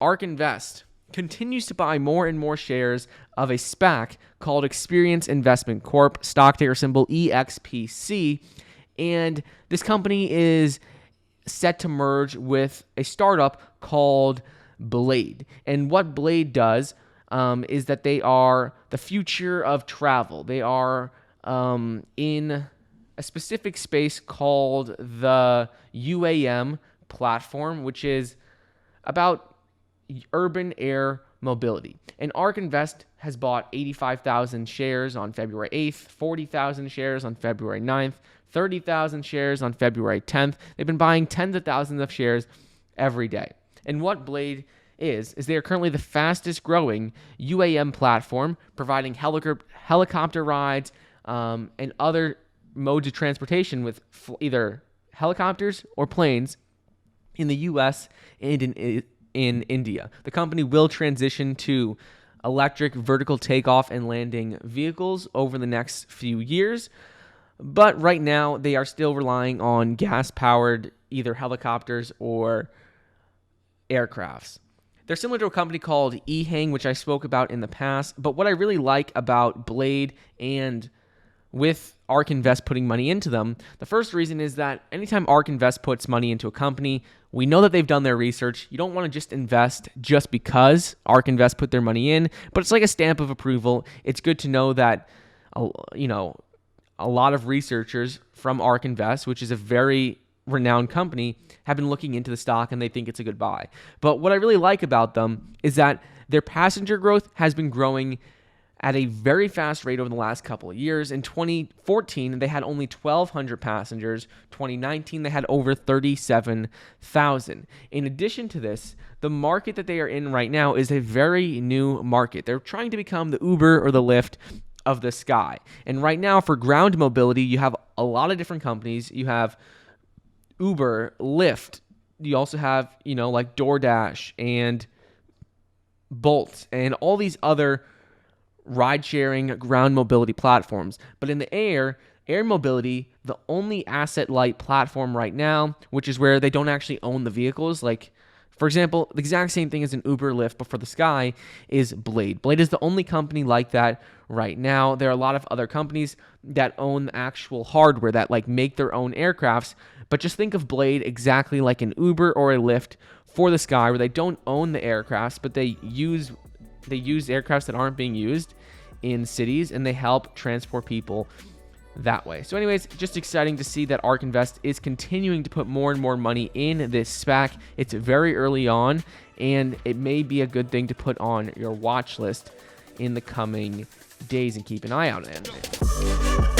ARK Invest continues to buy more and more shares of a SPAC called Experience Investment Corp, stock ticker symbol EXPC, and this company is set to merge with a startup called Blade. And what Blade does is that they are the future of travel. They are in a specific space called the UAM platform, which is about urban air mobility. And ARK Invest has bought 85,000 shares on February 8th, 40,000 shares on February 9th, 30,000 shares on February 10th. They've been buying tens of thousands of shares every day. And what Blade is they are currently the fastest growing UAM platform, providing helicopter rides and other modes of transportation with either helicopters or planes in the U.S. and in India. The company will transition to electric vertical takeoff and landing vehicles over the next few years, but right now they are still relying on gas-powered either helicopters or aircrafts. They're similar to a company called eHang, which I spoke about in the past, but what I really like about Blade and with ARK Invest putting money into them, the first reason is that anytime ARK Invest puts money into a company, we know that they've done their research. You don't want to just invest just because ARK Invest put their money in, but it's like a stamp of approval. It's good to know that, a lot of researchers from ARK Invest, which is a very renowned company, have been looking into the stock and they think it's a good buy. But what I really like about them is that their passenger growth has been growing at a very fast rate over the last couple of years. In 2014, they had only 1,200 passengers. 2019, they had over 37,000. In addition to this, the market that they are in right now is a very new market. They're trying to become the Uber or the Lyft of the sky. And right now, for ground mobility, you have a lot of different companies. You have Uber, Lyft. You also have, like DoorDash and Bolt and all these other ride-sharing ground mobility platforms. But in the air mobility, the only asset-light platform right now, which is where they don't actually own the vehicles, like, for example, the exact same thing as an Uber, Lyft, but for the sky, is Blade. Blade is the only company like that right now. There are a lot of other companies that own the actual hardware that make their own aircrafts, but just think of Blade exactly like an Uber or a Lyft for the sky, where they don't own the aircrafts, but they use aircrafts that aren't being used in cities, and they help transport people that way. So anyways, just exciting to see that ARK Invest is continuing to put more and more money in this SPAC. It's very early on, and it may be a good thing to put on your watch list in the coming days and keep an eye out on it.